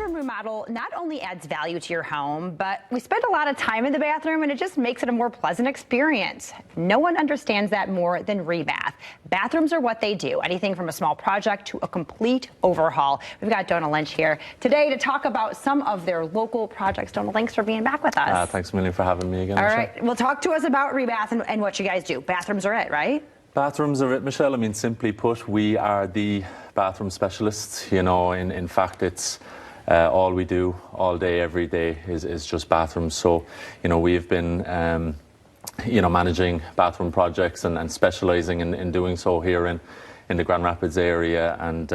bathroom remodel not only adds value to your home, but we spend a lot of time in the bathroom and it just makes it a more pleasant experience. No one understands that more than Rebath. Bathrooms are what they do, anything from a small project to a complete overhaul. We've got Donna Lynch here today to talk about some of their local projects. Donna, thanks for being back with us. Thanks a million for having me again. All Michelle. right, well, talk to us about Rebath and what you guys do. Bathrooms are it, right? Bathrooms are it, Michelle. I mean, simply put, we are the bathroom specialists. You know, in fact, it's all we do all day, every day is just bathrooms. So, you know, we've been, managing bathroom projects and specialising in doing so here in the Grand Rapids area and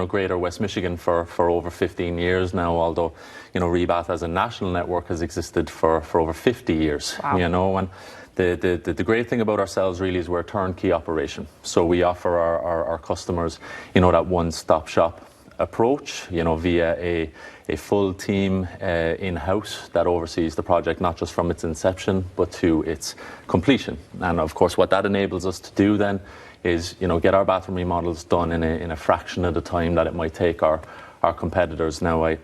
Greater West Michigan for over 15 years now. Although, you know, Rebath as a national network has existed for over 50 years. Wow. You know, and the great thing about ourselves really is we're a turnkey operation. So we offer our customers, you know, that one-stop shop approach, you know, via a full team in-house that oversees the project, not just from its inception, but to its completion. And of course, what that enables us to do then is, you know, get our bathroom remodels done in a fraction of the time that it might take our competitors. Now, I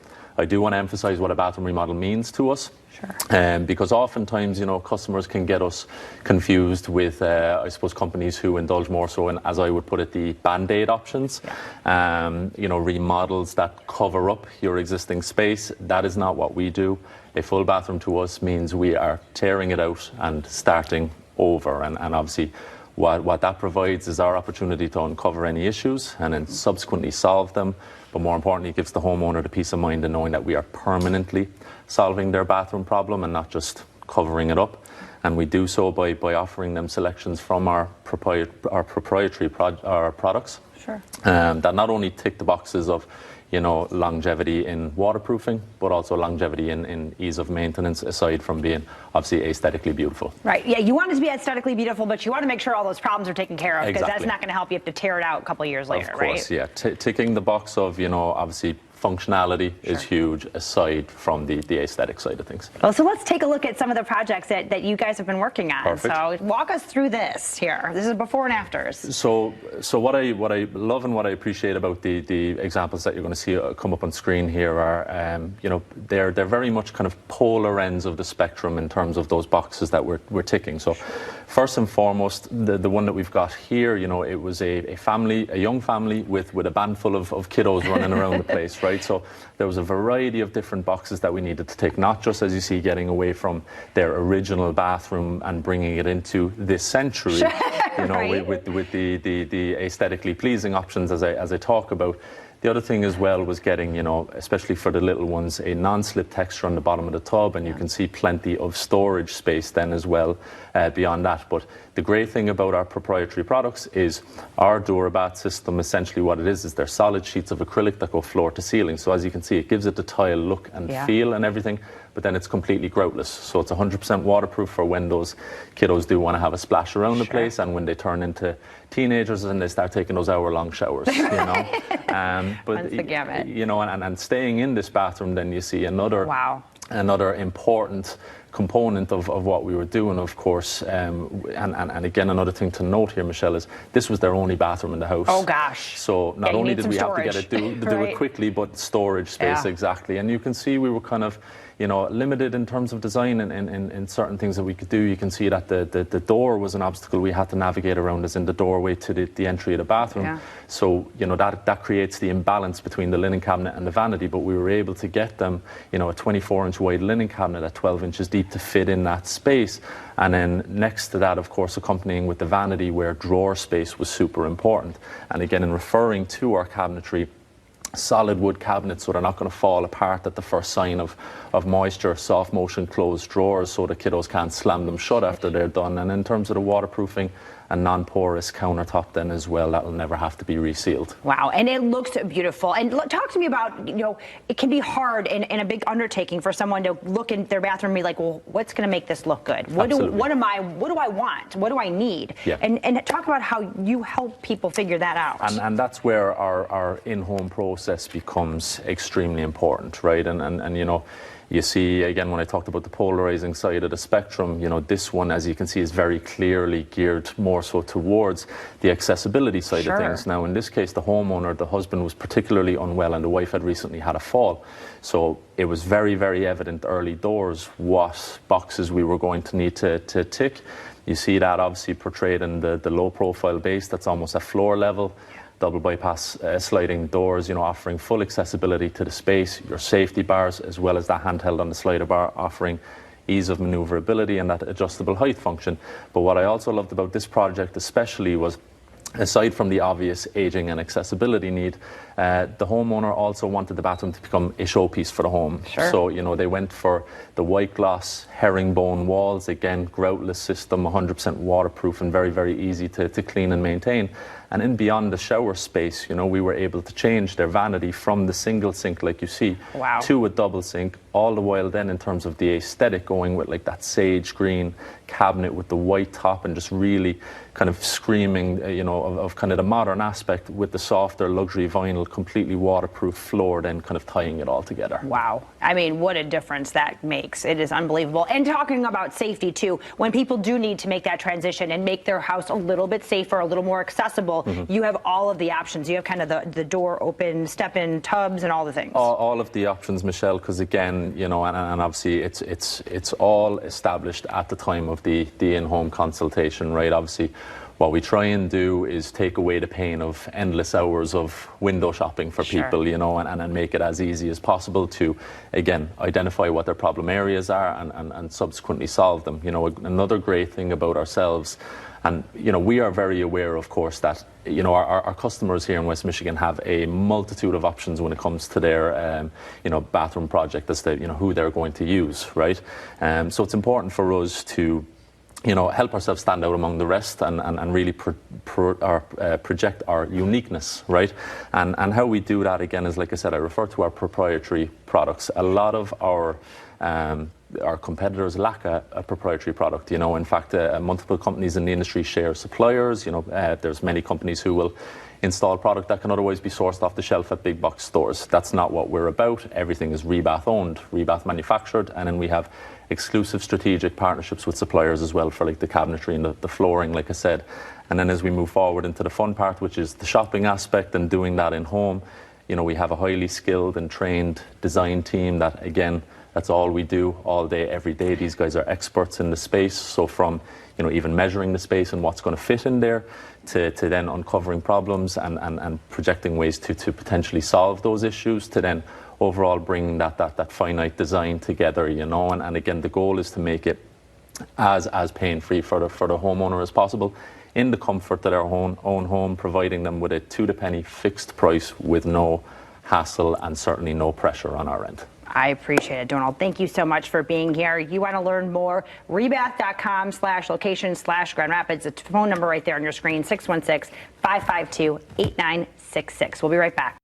do want to emphasize what a bathroom remodel means to us. Sure. Because oftentimes, you know, customers can get us confused with, I suppose, companies who indulge more so in, as I would put it, the band-aid options. Yeah. Remodels that cover up your existing space. That is not what we do. A full bathroom to us means we are tearing it out and starting over. And obviously, what that provides is our opportunity to uncover any issues and then subsequently solve them. But more importantly, it gives the homeowner the peace of mind in knowing that we are permanently solving their bathroom problem and not just covering it up. And we do so by offering them selections from our proprietary products. Sure. That not only tick the boxes of, you know, longevity in waterproofing, but also longevity in ease of maintenance, aside from being obviously aesthetically beautiful. Right. Yeah, you want it to be aesthetically beautiful, but you want to make sure all those problems are taken care of, because Exactly. That's not going to help you have to tear it out a couple of years later, right? Of course, yeah. Ticking the box of, you know, obviously functionality Sure. is huge, aside from the aesthetic side of things. Well, so let's take a look at some of the projects that you guys have been working on. Perfect. So walk us through this here. This is before and afters. So what I love and what I appreciate about the examples that you're going to see come up on screen here are, they're very much kind of polar ends of the spectrum in terms of those boxes that we're ticking. So first and foremost, the one that we've got here, you know, it was a young family with a band full of kiddos running around the place, right? So there was a variety of different boxes that we needed to tick, not just, as you see, getting away from their original bathroom and bringing it into this century, you know, right. with the aesthetically pleasing options as I talk about. The other thing as well was getting, you know, especially for the little ones, a non-slip texture on the bottom of the tub, and you can see plenty of storage space then as well beyond that. But the great thing about our proprietary products is our DuraBath system, essentially what it is they're solid sheets of acrylic that go floor to ceiling. So as you can see, it gives it the tile look and feel and everything, but then it's completely groutless. So it's 100% waterproof for when those kiddos do want to have a splash around the place, and when they turn into teenagers and they start taking those hour-long showers, you know. But you know, and staying in this bathroom, then you see another important component of what we were doing, of course, and again, another thing to note here, Michelle, is this was their only bathroom in the house. Oh gosh. So not only did we have to get it do it quickly, but storage space, exactly. And you can see we were kind of, you know, limited in terms of design in certain things that we could do. You can see that the door was an obstacle we had to navigate around, as in the doorway to the entry of the bathroom. Yeah. So, you know, that creates the imbalance between the linen cabinet and the vanity, but we were able to get them, you know, a 24-inch wide linen cabinet at 12 inches deep to fit in that space. And then next to that, of course, accompanying with the vanity, where drawer space was super important. And again, in referring to our cabinetry, solid wood cabinets, so they're not going to fall apart at the first sign of moisture, soft motion closed drawers so the kiddos can't slam them shut after they're done. And in terms of the waterproofing, a non-porous countertop then as well, that will never have to be resealed. Wow, and it looks beautiful. And talk to me about, you know, it can be hard in a big undertaking for someone to look in their bathroom and be like, well, what's going to make this look good? What do I want? What do I need? Yeah. And talk about how you help people figure that out. And that's where our in-home process becomes extremely important, right? And you know, You see, again, when I talked about the polarizing side of the spectrum, this one, as you can see, is very clearly geared more so towards the accessibility side of things. Now, in this case, the homeowner, the husband, was particularly unwell, and the wife had recently had a fall. So it was very, very evident early doors what boxes we were going to need to tick. You see that obviously portrayed in the low-profile base that's almost at floor level. Double bypass sliding doors, offering full accessibility to the space, your safety bars, as well as that handheld on the slider bar, offering ease of maneuverability and that adjustable height function. But what I also loved about this project especially was, aside from the obvious aging and accessibility need, the homeowner also wanted the bathroom to become a showpiece for the home. Sure. So, they went for the white gloss herringbone walls, again, groutless system, 100% waterproof and very, very easy to clean and maintain. And in beyond the shower space, we were able to change their vanity from the single sink, like you see, wow, to a double sink, all the while then in terms of the aesthetic, going with like that sage green cabinet with the white top and just really kind of screaming, of kind of the modern aspect, with the softer luxury vinyl, completely waterproof floor, then kind of tying it all together. Wow. I mean, what a difference that makes. It is unbelievable. And talking about safety too, when people do need to make that transition and make their house a little bit safer, a little more accessible, you have all of the options. You have kind of the door open, step-in tubs and all the things. All of the options, Michelle, because again, and obviously it's all established at the time of the in-home consultation, right? Obviously, what we try and do is take away the pain of endless hours of window shopping for people, and make it as easy as possible to, again, identify what their problem areas are and subsequently solve them. Another great thing about ourselves, and we are very aware, of course, that our customers here in West Michigan have a multitude of options when it comes to their bathroom project as to who they're going to use, right? So it's important for us to help ourselves stand out among the rest and really project our uniqueness, right? And how we do that, again, is, like I said, I refer to our proprietary products. A lot of our competitors lack a proprietary product. In fact, multiple companies in the industry share suppliers. There's many companies who will install product that can otherwise be sourced off the shelf at big box stores. That's not what we're about. Everything is Rebath owned, Rebath manufactured, and then we have exclusive strategic partnerships with suppliers as well for like the cabinetry and the flooring, like I said. And then as we move forward into the fun part, which is the shopping aspect and doing that in home, we have a highly skilled and trained design team that, again, that's all we do all day, every day. These guys are experts in the space. So from, even measuring the space and what's going to fit in there to then uncovering problems and projecting ways to potentially solve those issues, to then overall bringing that finite design together, and again, the goal is to make it as pain-free for the homeowner as possible, in the comfort of their own home, providing them with a to-the-penny fixed price with no hassle and certainly no pressure on our end. I appreciate it, Donald. Thank you so much for being here. You want to learn more? Rebath.com/location/Grand Rapids. The phone number right there on your screen, 616-552-8966. We'll be right back.